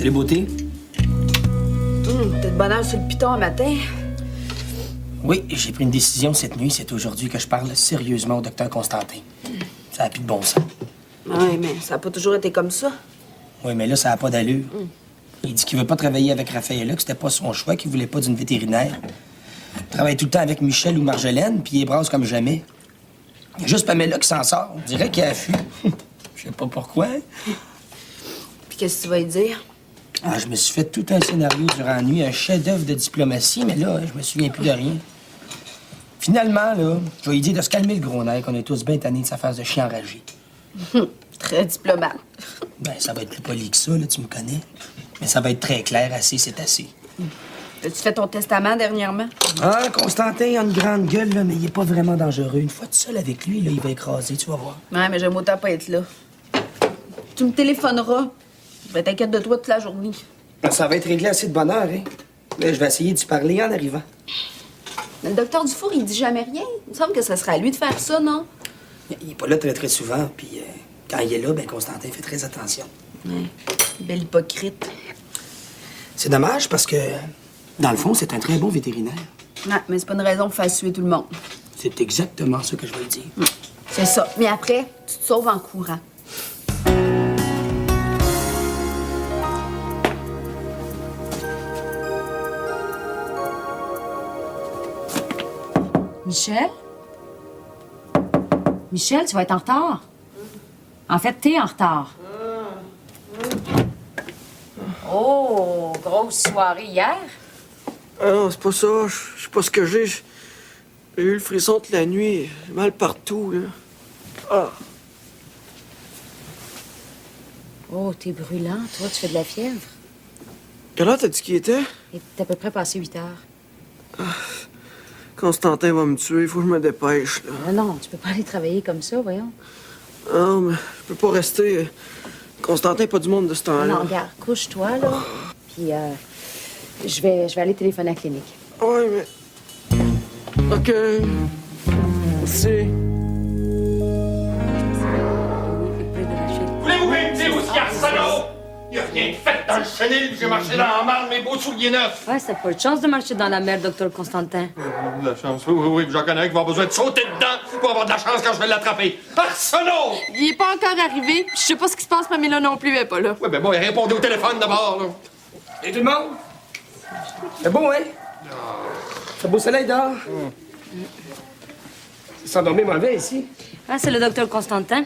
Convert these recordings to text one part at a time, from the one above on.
Salut, beauté. T'as de bonheur sur le piton un matin. Oui, j'ai pris une décision cette nuit. C'est aujourd'hui que je parle sérieusement au docteur Constantin. Ça n'a plus de bon sens. Oui, mais ça n'a pas toujours été comme ça. Oui, mais là, ça n'a pas d'allure. Il dit qu'il veut pas travailler avec Raphaëlla, que c'était pas son choix, qu'il voulait pas d'une vétérinaire. Il travaille tout le temps avec Michel ou Marjolaine, puis il est brasse comme jamais. Il y a juste Pamela qui s'en sort. On dirait qu'il a affût. Je sais pas pourquoi. Puis qu'est-ce que tu vas lui dire? Ah, je me suis fait tout un scénario durant la nuit, un chef-d'œuvre de diplomatie, mais là, je me souviens plus de rien. Finalement, là, je vais lui dire de se calmer le gros nerf, qu'on est tous bien tannés de sa face de chien enragé. Très diplomate. Ben, ça va être plus poli que ça, là, tu me connais. Mais ça va être très clair, assez, c'est assez. As-tu fait ton testament dernièrement? Ah, Constantin, il a une grande gueule, là, mais il est pas vraiment dangereux. Une fois tout seul avec lui, là, il va écraser, tu vas voir. Ouais, mais j'aime autant pas être là. Tu me téléphoneras. Je vais t'inquiète de toi toute la journée. Ça va être réglé assez de bonne heure, hein. Là, je vais essayer d'y parler en arrivant. Mais le docteur Dufour, il dit jamais rien. Il me semble que ça serait à lui de faire ça, non? Il est pas là très souvent, puis quand il est là, ben Constantin fait très attention. Ouais. Belle hypocrite. C'est dommage parce que, dans le fond, c'est un très bon vétérinaire. Ouais, mais c'est pas une raison pour faire suer tout le monde. C'est exactement ça que je veux dire. C'est ça. Mais après, tu te sauves en courant. Michel? Michel, tu vas être en retard. En fait, t'es en retard. Oh, grosse soirée hier. Ah non, c'est pas ça. Je sais pas ce que j'ai. J'ai eu le frisson toute la nuit. J'ai mal partout, là. Ah. Oh, t'es brûlant. Toi, tu fais de la fièvre. Quelle heure t'as dit qu'il était? Et t'es à peu près passé 8 heures. Constantin va me tuer. Il faut que je me dépêche, là. Non, tu peux pas aller travailler comme ça, voyons. Non, mais je peux pas rester. Constantin n'est pas du monde de ce temps-là. Non, regarde, couche-toi, là. Puis, je vais aller téléphoner à la clinique. Ouais, mais... OK. Merci. Voulez-vous me dire aussi, Arsenault? Il a rien fait dans le chenil, puis j'ai marché dans la marde, mes beaux souliers neufs. Ouais, c'est pas de chance de marcher dans la mer, docteur Constantin. De la chance, oui, j'en connais un qui va avoir besoin de sauter dedans pour avoir de la chance quand je vais l'attraper. Arsenault! Il est pas encore arrivé. Je sais pas ce qui se passe, Pamela non plus, elle est pas là. Oui, ben bon, répondez au téléphone d'abord, là. Et tout le monde? C'est beau, hein? C'est beau soleil dehors. C'est s'endormir mauvais ici. Ah, c'est le docteur Constantin.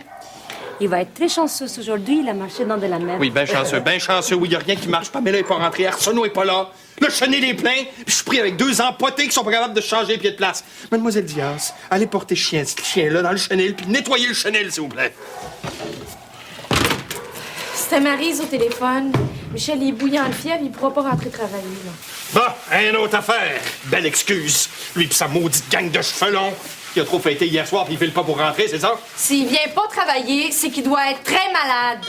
Il va être très chanceux aujourd'hui. Il a marché dans de la mer. Oui, ben chanceux. Oui, il a rien qui marche. Pamela est pas rentrée, Arsenault est pas là. Le chenil est plein, puis je suis pris avec 2 empotés qui sont pas capables de changer les pieds de place. Mademoiselle Diaz, allez porter ce chien-là dans le chenil, puis nettoyer le chenil, s'il vous plaît. C'était Maryse au téléphone. Michel, il est bouillant de fièvre, il pourra pas rentrer travailler, là. Bon, une autre affaire. Belle excuse. Lui pis sa maudite gang de cheveux longs. Il a trop fêté hier soir puis il file pas pour rentrer, c'est ça? S'il vient pas travailler, c'est qu'il doit être très malade.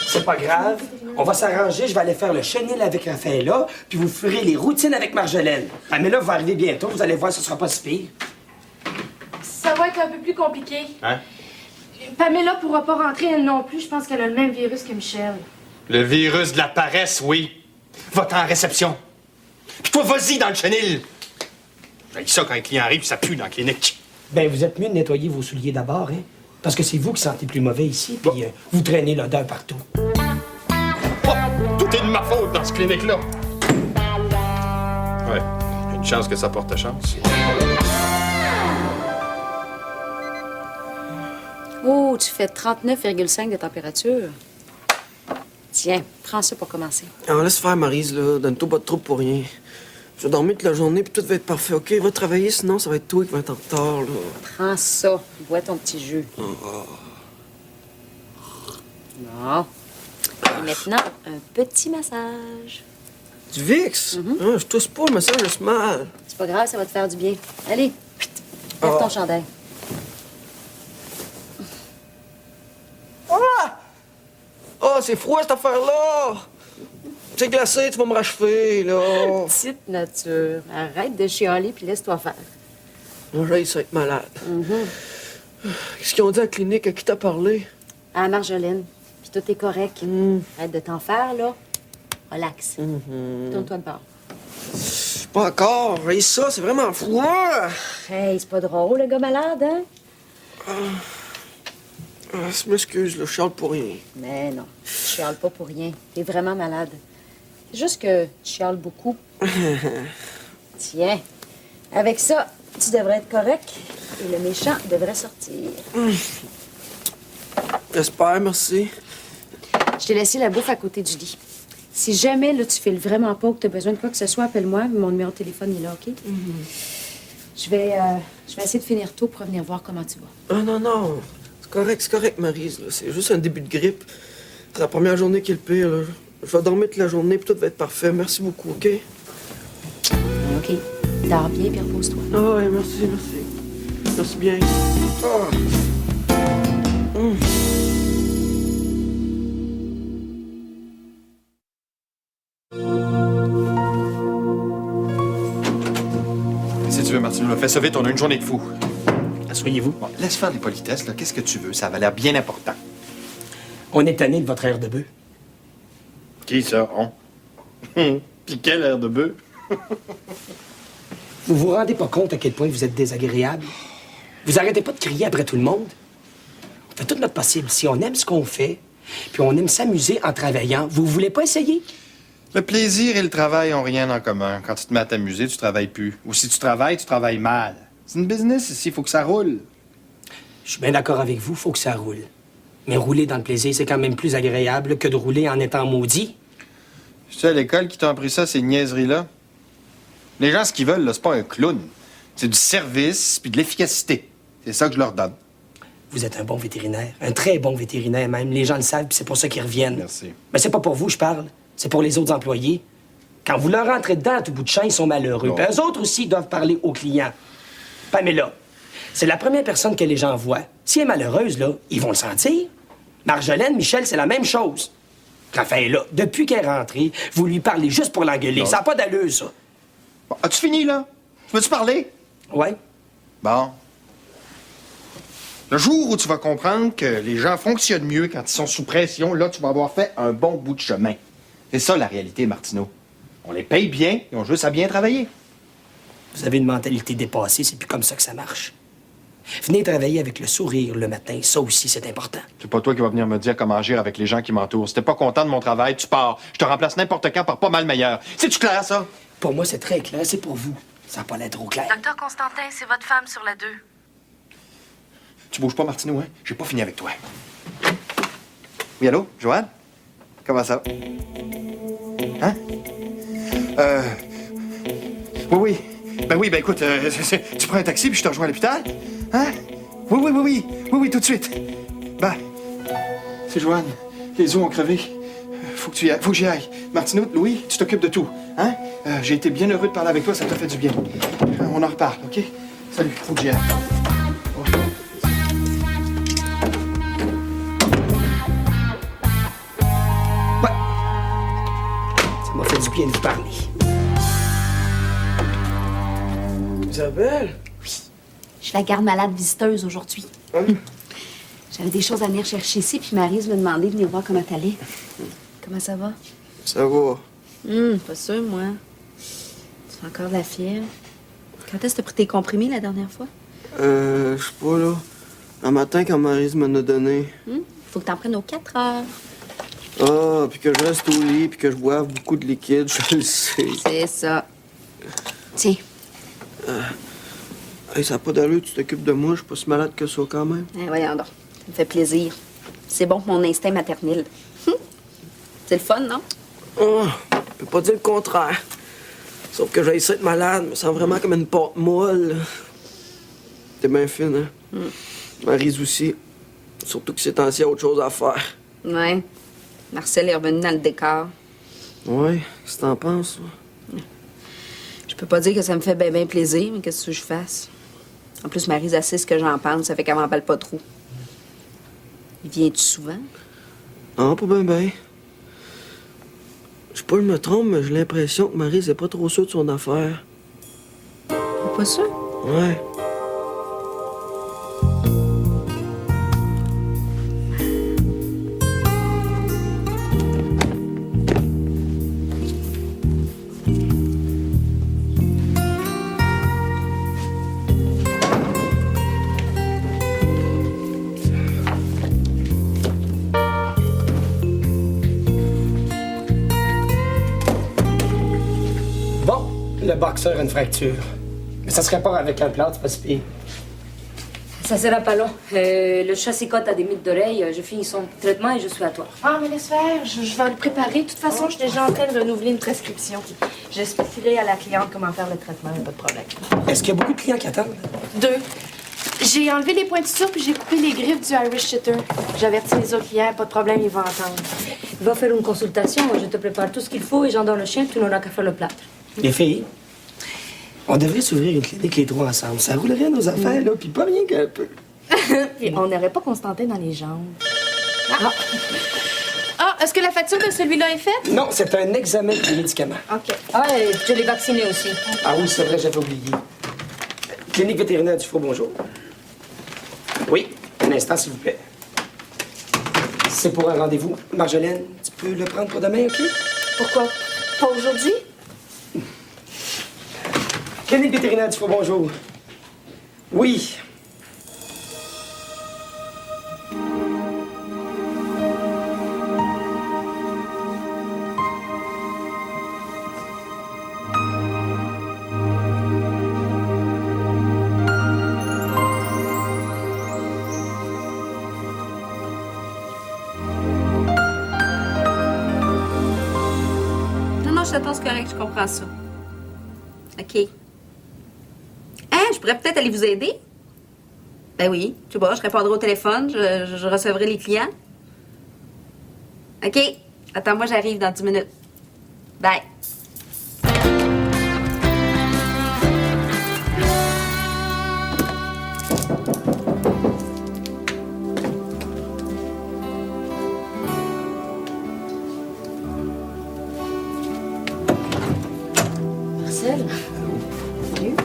C'est pas grave. On va s'arranger. Je vais aller faire le chenil avec Raphaëlla, puis vous ferez les routines avec Marjolaine. Pamela va arriver bientôt. Vous allez voir, ce sera pas si pire. Ça va être un peu plus compliqué. Hein? Pamela pourra pas rentrer, elle non plus. Je pense qu'elle a le même virus que Michel. Le virus de la paresse, oui. Va-t'en en réception. Puis toi, vas-y dans le chenil. J'ai ça quand un client arrive, ça pue dans la clinique. Ben, vous êtes mieux de nettoyer vos souliers d'abord, hein? Parce que c'est vous qui sentez plus mauvais ici, puis vous traînez l'odeur partout. Oh, tout est de ma faute dans cette clinique-là. Ouais, une chance que ça porte chance. Oh, tu fais 39,5 de température. Tiens, prends ça pour commencer. Alors, laisse faire, Maryse, là. Donne-toi pas de trouble pour rien. Je vais dormir toute la journée, puis tout va être parfait, OK? Va travailler, sinon ça va être toi qui va être en retard, là. Prends ça. Bois ton petit jus. Bon. Et maintenant, un petit massage. Du Vicks? Ah, je tousse pas, mais ça, je suis mal. C'est pas grave, ça va te faire du bien. Allez, lève ton chandail. Ah! Ah, c'est froid, cette affaire-là! C'est glacé, tu vas me rachever, là. Petite nature. Arrête de chialer puis laisse-toi faire. Moi, j'ai ça être malade. Qu'est-ce qu'ils ont dit à la clinique? À qui t'as parlé? À Marjolaine. Puis tout est correct. Arrête de t'en faire, là. Relax. Tourne-toi de bord. Pas encore. Et ça, c'est vraiment froid. Hey, c'est pas drôle, le gars malade, hein? Je m'excuse, là, je chiale pour rien. Mais non, tu chiales pas pour rien. T'es vraiment malade. C'est juste que tu chiales beaucoup. Tiens, avec ça, tu devrais être correct et le méchant devrait sortir. J'espère, merci. Je t'ai laissé la bouffe à côté du lit. Si jamais là, tu files vraiment pas ou que tu as besoin de quoi que ce soit, appelle-moi. Mon numéro de téléphone est là, OK? Je vais essayer de finir tôt pour venir voir comment tu vas. Ah non, non. C'est correct, Maryse. Là. C'est juste un début de grippe. C'est la première journée qui est le pire. Là. Je vais dormir toute la journée puis tout va être parfait. Merci beaucoup, OK? OK. Dors bien puis repose-toi. Ah ouais, merci. Merci bien. Ah. Si tu veux, Martino, fais ça vite, on a une journée de fou. Asseyez-vous. Bon, laisse faire les politesses, là. Qu'est-ce que tu veux? Ça va l'air bien important. On est tanné de votre air de bœuf. Qui ça, on? Puis quel air de bœuf? Vous vous rendez pas compte à quel point vous êtes désagréable? Vous arrêtez pas de crier après tout le monde? On fait tout notre possible. Si on aime ce qu'on fait, puis on aime s'amuser en travaillant, vous voulez pas essayer? Le plaisir et le travail ont rien en commun. Quand tu te mets à t'amuser, tu travailles plus. Ou si tu travailles mal. C'est une business ici, il faut que ça roule. Je suis bien d'accord avec vous, faut que ça roule. Mais rouler dans le plaisir, c'est quand même plus agréable que de rouler en étant maudit. C'est à l'école qui t'a appris ça, ces niaiseries-là? Les gens, ce qu'ils veulent, là, c'est pas un clown. C'est du service puis de l'efficacité. C'est ça que je leur donne. Vous êtes un bon vétérinaire, un très bon vétérinaire même. Les gens le savent, puis c'est pour ça qu'ils reviennent. Merci. Mais c'est pas pour vous, je parle. C'est pour les autres employés. Quand vous leur rentrez dedans à tout bout de champ, ils sont malheureux. Non. Puis eux autres aussi doivent parler aux clients. Pamela, c'est la première personne que les gens voient. Si elle est malheureuse, là, ils vont le sentir. Marjolaine, Michel, c'est la même chose. Raphaël, depuis qu'elle est rentrée, vous lui parlez juste pour l'engueuler. Non. Ça n'a pas d'allure, ça. Bon, as-tu fini, là? Veux-tu parler? Ouais. Bon. Le jour où tu vas comprendre que les gens fonctionnent mieux quand ils sont sous pression, là, tu vas avoir fait un bon bout de chemin. C'est ça, la réalité, Martineau. On les paye bien, ils ont juste à bien travailler. Vous avez une mentalité dépassée, c'est plus comme ça que ça marche. Venez travailler avec le sourire le matin, ça aussi, c'est important. C'est pas toi qui vas venir me dire comment agir avec les gens qui m'entourent. Si t'es pas content de mon travail, tu pars. Je te remplace n'importe quand par pas mal meilleur. C'est-tu clair, ça? Pour moi, c'est très clair, c'est pour vous. Ça n'a pas l'air trop clair. Docteur Constantin, c'est votre femme sur la 2. Tu bouges pas, Martineau, hein? J'ai pas fini avec toi. Oui, allô? Joanne? Comment ça va? Hein? Oui. Ben oui, écoute, tu prends un taxi puis je te rejoins à l'hôpital? Hein? Oui, tout de suite. Ben, c'est Joanne. Les os ont crevé. Faut que j'y aille. Martineau, Louis, tu t'occupes de tout. Hein? J'ai été bien heureux de parler avec toi, ça t'a fait du bien. On en reparle, OK? Salut, faut que j'y aille. Ça m'a fait du bien de vous parler. Isabelle? Je suis la garde malade visiteuse aujourd'hui. Hein? J'avais des choses à venir chercher ici, puis Maryse m'a demandé de venir voir comment t'allais. Comment ça va? Ça va. Pas sûr, moi. Tu fais encore de la fièvre. Quand est-ce que t'as pris tes comprimés la dernière fois? Je sais pas, là. Un matin, quand Maryse m'en a donné. Faut que t'en prennes aux 4 heures. Ah, puis que je reste au lit, puis que je boive beaucoup de liquide, je le sais. C'est ça. Tiens, Hey, ça n'a pas d'allure, tu t'occupes de moi, je suis pas si malade que ça quand même. Voyons donc. Ça me fait plaisir. C'est bon pour mon instinct maternel. C'est le fun, non? Oh, je peux pas dire le contraire. Sauf que j'ai essayé d'être malade, me sens vraiment comme une pâte molle. Là. T'es bien fine, hein? Maryse aussi. Surtout que c'est temps-ci, il y a autre chose à faire. Ouais. Marcel est revenu dans le décor. Ouais, qu'est-ce que t'en penses? Je peux pas dire que ça me fait bien plaisir, mais qu'est-ce que je fasse? En plus, Maryse assiste ce que j'en pense, ça fait qu'elle m'en parle pas trop. Il vient-tu souvent? Non, pas ben. Je sais pas, je me trompe, mais j'ai l'impression que Maryse est pas trop sûre de son affaire. T'es pas sûr? Ouais. boxeur a une fracture. Mais ça se répare avec un plâtre, c'est pas si pire. Ça sera pas long. Le chassicote a des mythes d'oreilles. Je finis son traitement et je suis à toi. Ah, mais laisse faire, je vais le préparer. De toute façon, je suis déjà en train de renouveler une prescription. J'expliquerai à la cliente comment faire le traitement, pas de problème. Est-ce qu'il y a beaucoup de clients qui attendent? 2. J'ai enlevé les points de suture puis j'ai coupé les griffes du Irish Setter. J'avertis les autres clients, pas de problème, ils vont entendre. Va faire une consultation. Je te prépare tout ce qu'il faut et j'endors le chien. Tu n'auras qu'à faire le plâtre. Les filles, on devrait s'ouvrir une clinique les trois ensemble. Ça roulerait nos affaires, là, puis pas rien qu'un peu. Puis on n'aurait pas Constantin dans les jambes. Ah, est-ce que la facture de celui-là est faite? Non, c'est un examen de médicaments. OK. Ah, et je l'ai vacciné aussi. Ah oui, c'est vrai, j'avais oublié. Clinique vétérinaire du Faux, bonjour. Oui, un instant, s'il vous plaît. C'est pour un rendez-vous. Marjolaine, tu peux le prendre pour demain, OK? Pourquoi? Pas aujourd'hui? Clinique vétérinaire du Faux, bonjour. Oui. Non, je t'attends, c'est correct, je comprends ça. OK. Hein, je pourrais peut-être aller vous aider? Ben oui, tu vois, je répondrai au téléphone, je recevrai les clients. OK. Attends-moi, j'arrive dans 10 minutes. Bye. Marcel? Salut.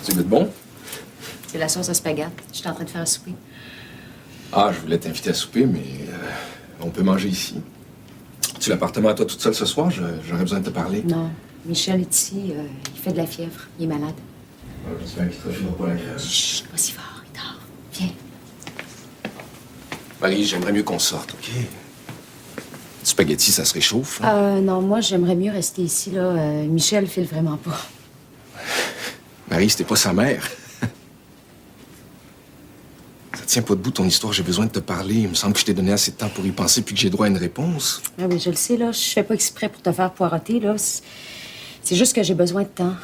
Tu goûtes bon? C'est la sauce à spaghetti. J'étais en train de faire un souper. Ah, je voulais t'inviter à souper, mais on peut manger ici. Tu l'appartement à toi toute seule ce soir? J'aurais besoin de te parler. Non. Michel est ici. Il fait de la fièvre. Il est malade. J'espère qu'il te réchauffera pas la crève. Chut, pas si fort. Il dort. Viens. Marie, j'aimerais mieux qu'on sorte, OK? Du spaghetti, ça se réchauffe. Non, moi, j'aimerais mieux rester ici, là. Michel file vraiment pas. Marie, c'était pas sa mère. Ça tient pas debout ton histoire, j'ai besoin de te parler. Il me semble que je t'ai donné assez de temps pour y penser puis que j'ai droit à une réponse. Ah oui, je le sais, là. Je fais pas exprès pour te faire poireauter, là. C'est juste que j'ai besoin de temps.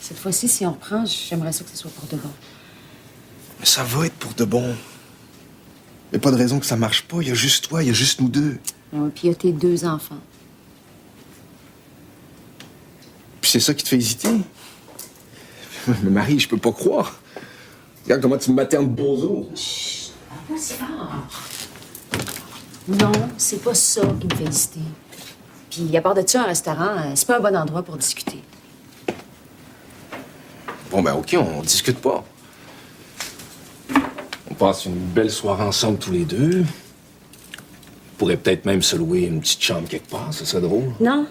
Cette fois-ci, si on reprend, j'aimerais ça que ce soit pour de bon. Mais ça va être pour de bon. Il y a pas de raison que ça marche pas. Il y a juste toi, il y a juste nous deux. Ah oui, puis il y a tes 2 enfants. Puis c'est ça qui te fait hésiter? Mais Marie, je peux pas croire. Regarde comment tu me maternes bozo. Chut, pas si fort. Non, c'est pas ça qui me fait hésiter. Puis, à part de ça, un restaurant, c'est pas un bon endroit pour discuter. Bon, ben OK, on discute pas. On passe une belle soirée ensemble tous les deux. On pourrait peut-être même se louer une petite chambre quelque part, ça serait drôle. Non.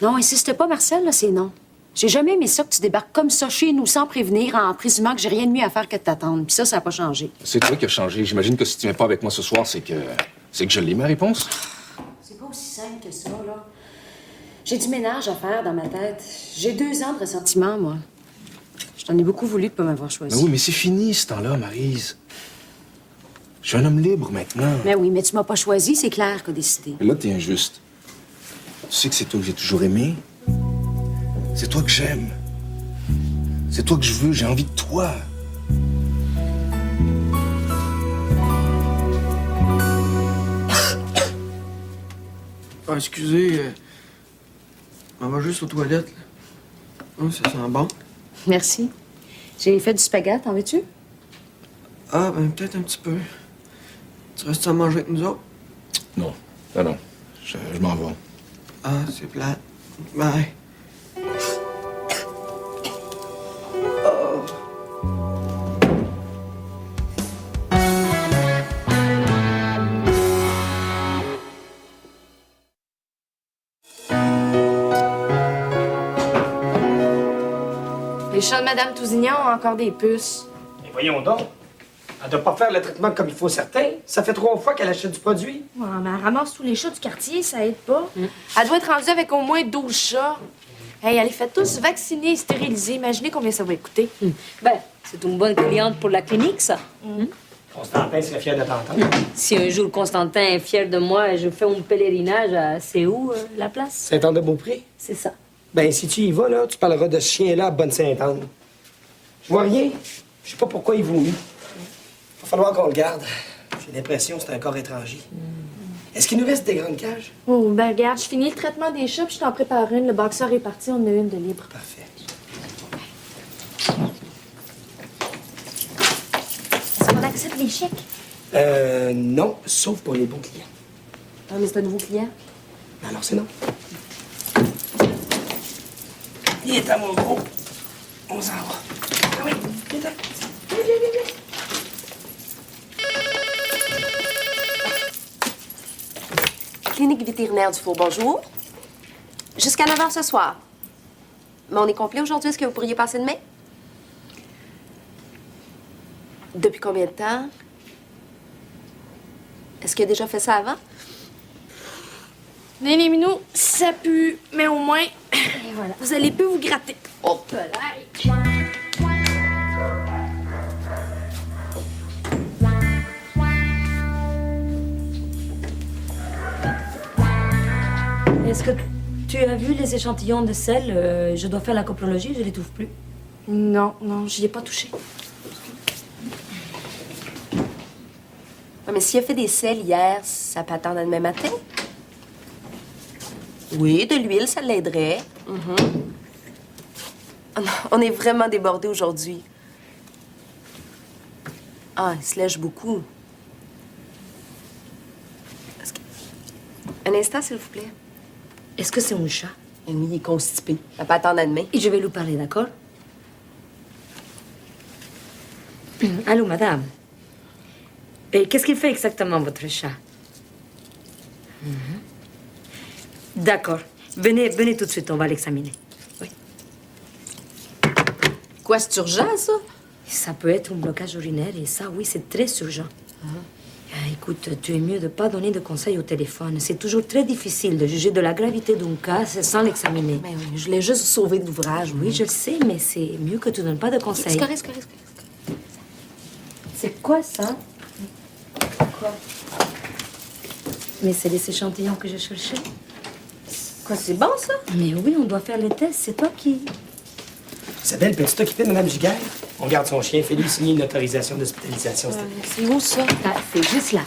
Non, insiste pas, Marcel, là, c'est non. J'ai jamais aimé ça que tu débarques comme ça chez nous sans prévenir en présumant que j'ai rien de mieux à faire que de t'attendre. Puis ça n'a pas changé. C'est toi qui as changé. J'imagine que si tu viens pas avec moi ce soir, c'est que je l'ai, ma réponse. C'est pas aussi simple que ça, là. J'ai du ménage à faire dans ma tête. J'ai 2 ans de ressentiment, moi. Je t'en ai beaucoup voulu de pas m'avoir choisi. Ben oui, mais c'est fini ce temps-là, Maryse. Je suis un homme libre maintenant. Mais oui, mais tu m'as pas choisi, c'est clair qu'a décidé. Mais là, t'es injuste. Tu sais que c'est toi que j'ai toujours aimé. C'est toi que j'aime. C'est toi que je veux. J'ai envie de toi. Ah, excusez. On va juste aux toilettes, là. Ah, ça sent bon. Merci. J'ai fait du spaghetti, en veux-tu? Ah, ben peut-être un petit peu. Tu restes à manger avec nous autres? Non. Non, non. Je m'en vais. Ah, c'est plate. Bye. Les chats de Madame Tousignan ont encore des puces. Mais voyons donc. Elle doit pas faire le traitement comme il faut, certain. Ça fait 3 fois qu'elle achète du produit. Ouais, mais elle ramasse tous les chats du quartier, ça aide pas. Elle doit être rendue avec au moins 12 chats. Hey, elle les fait tous vacciner et stériliser. Imaginez combien ça va coûter. Ben, c'est une bonne cliente pour la clinique, ça. Constantin serait fier de t'entendre. Si un jour Constantin est fier de moi et je fais un pèlerinage à... C'est où, la place? Saint-Anne-de-Beaupré? C'est ça. Ben, si tu y vas, là, tu parleras de ce chien-là à Bonne-Sainte-Anne. Je vois rien. Je sais pas pourquoi il vomit. Va falloir qu'on le garde. J'ai l'impression que c'est un corps étranger. Est-ce qu'il nous reste des grandes cages? Oh, ben regarde, je finis le traitement des chats puis je t'en prépare une. Le boxeur est parti, on en a une de libre. Parfait. Est-ce qu'on accepte les chèques? Non, sauf pour les bons clients. Ah, mais c'est un nouveau client. Alors, c'est non. Il est à mon gros. On s'en va. Ah oui, viens. Clinique vétérinaire du Faux Bonjour. Jusqu'à 9 h ce soir. Mais on est complet aujourd'hui. Est-ce que vous pourriez passer demain? Depuis combien de temps? Est-ce qu'il a déjà fait ça avant? Venez, les minous, ça pue, mais au moins, voilà. Vous allez plus vous gratter. Oh, Est-ce que tu as vu les échantillons de sel? Je dois faire la coprologie, je les trouve plus. Non, non, j'y ai pas touché. mais s'il a fait des sels hier, ça peut attendre demain matin? Oui, de l'huile, ça l'aiderait. On est vraiment débordés aujourd'hui. Ah, il se lèche beaucoup. Un instant, s'il vous plaît. Est-ce que c'est un chat? Lui, il est constipé. Ça peut attendre à demain. Et je vais lui parler, d'accord? Allô, madame. Et qu'est-ce qu'il fait exactement, votre chat? D'accord. Venez tout de suite, on va l'examiner. Oui. Quoi, c'est urgent, ça? Ça peut être un blocage urinaire et ça, oui, c'est très urgent. Écoute, tu es mieux de pas donner de conseils au téléphone. C'est toujours très difficile de juger de la gravité d'un cas sans l'examiner. Mais oui, je voulais juste sauver de l'ouvrage. Oui, je le sais, mais c'est mieux que tu donnes pas de conseils. C'est correct, c'est correct. C'est quoi ça? Quoi? Mais c'est les échantillons que je cherchais. Quoi, c'est bon, ça? Mais oui, on doit faire les tests. C'est toi qui... Isabelle, peux-tu t'occuper de Mme Giguère? On garde son chien. Fais-lui signer une autorisation d'hospitalisation. C'est où, ça? Ah, c'est juste là.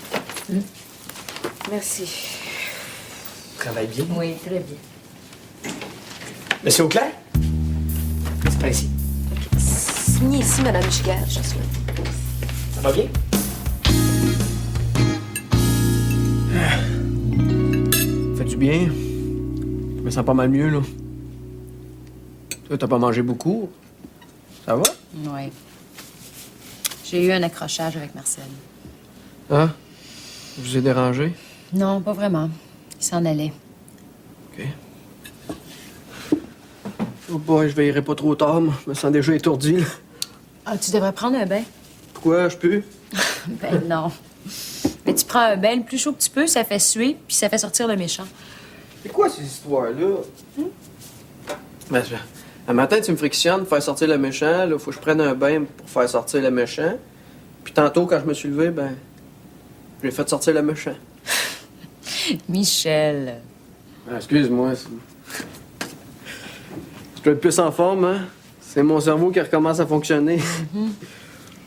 Merci. Travaille bien. Oui, très bien. Monsieur Auclair? C'est par ici. Signez ici, Madame Giguère, je suis. Ça va bien? Fait du bien. Je me sens pas mal mieux, là. Toi, t'as pas mangé beaucoup. Ça va? Oui. J'ai eu un accrochage avec Marcel. Hein? Je vous ai dérangé? Non, pas vraiment. Il s'en allait. OK. Oh boy, je veillerai pas trop tard, moi. Je me sens déjà étourdi, là. Ah, tu devrais prendre un bain. Pourquoi? Je peux? Ben non. Mais tu prends un bain le plus chaud que tu peux, ça fait suer, puis ça fait sortir le méchant. C'est quoi ces histoires-là? Ben, un matin, tu me frictionnes pour faire sortir le méchant. Là, faut que je prenne un bain pour faire sortir le méchant. Puis tantôt, quand je me suis levé, ben, j'ai fait sortir le méchant. Michel. Ah, excuse-moi. Je dois être plus en forme, hein? C'est mon cerveau qui recommence à fonctionner.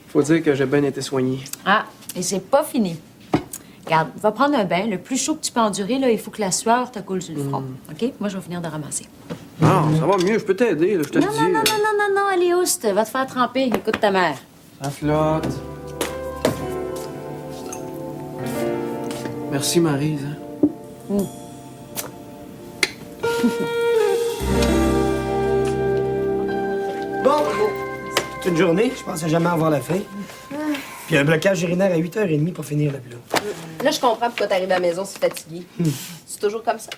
Faut dire que j'ai bien été soigné. Ah, et c'est pas fini. Regarde, va prendre un bain, le plus chaud que tu peux endurer, là, il faut que la sueur te coule sur le front. OK? Moi, je vais finir de ramasser. Non, ça va mieux, je peux t'aider, là, je te le Non, dis. non, non, non, non, non, allez, Ouste, va te faire tremper. Écoute ta mère. Ça flotte. Merci, Maryse. Hein? Bon, toute une journée, je pensais jamais avoir la fin. Puis un blocage urinaire à 8h30 pour finir le plat. Là, je comprends pourquoi t'arrives à la maison si fatigué. C'est toujours comme ça.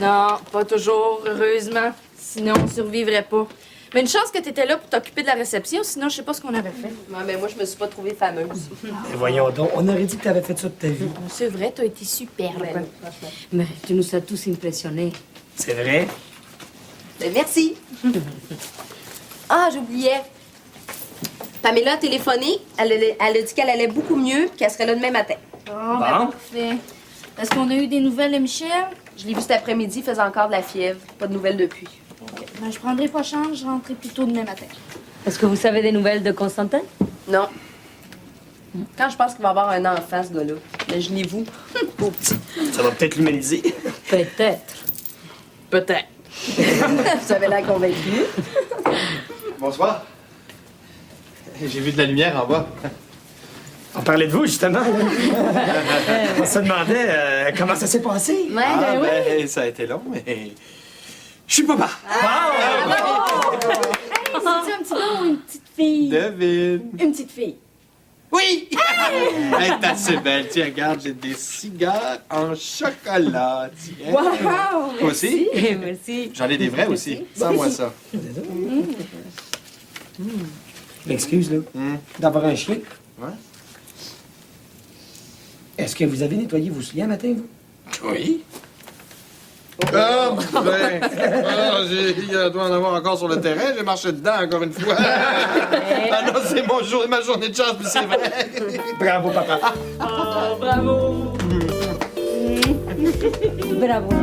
Non, pas toujours, heureusement. Sinon, on survivrait pas. Mais une chance que t'étais là pour t'occuper de la réception, sinon je sais pas ce qu'on aurait fait. Ouais, mais moi, je me suis pas trouvée fameuse. Mais voyons donc, on aurait dit que t'avais fait ça de ta vie. C'est vrai, t'as été superbe. Franchement. Mais tu nous as tous impressionnés. C'est vrai? Ben, merci. Ah, j'oubliais. Pamela a téléphoné. Elle a dit qu'elle allait beaucoup mieux et qu'elle serait là demain matin. Oh, ben parfait. Est-ce qu'on a eu des nouvelles de Michel? Je l'ai vu cet après-midi, il faisait encore de la fièvre. Pas de nouvelles depuis. Ben, je prendrai pas chance, je rentrerai plus tôt demain matin. Est-ce que vous savez des nouvelles de Constantin? Non. Quand je pense qu'il va avoir un enfant, ce gars-là. Mais je l'ai-vous. Beau petit. Ça va peut-être l'humaniser. Peut-être. Peut-être. Vous avez l'air convaincu. Bonsoir. J'ai vu de la lumière en bas. On parlait de vous, justement. On se demandait comment ça s'est passé. Ouais, ben oui. Ça a été long, mais... Je suis papa. C'est un petit nom ou une petite fille? David. Une petite fille. Oui! Elle est assez belle. Tiens, regarde, j'ai des cigares en chocolat. Tiens. Wow! Toi aussi? Merci. J'en ai des vrais aussi. Sens-moi ça. M'excuse, là. D'avoir un chien. Ouais. Est-ce que vous avez nettoyé vos souliers un matin, vous? Oui. Ah, ben, il doit en avoir encore sur le terrain. J'ai marché dedans encore une fois. Ah non, c'est ma journée de chance, mais c'est vrai. Bravo, papa. Bravo. Bravo.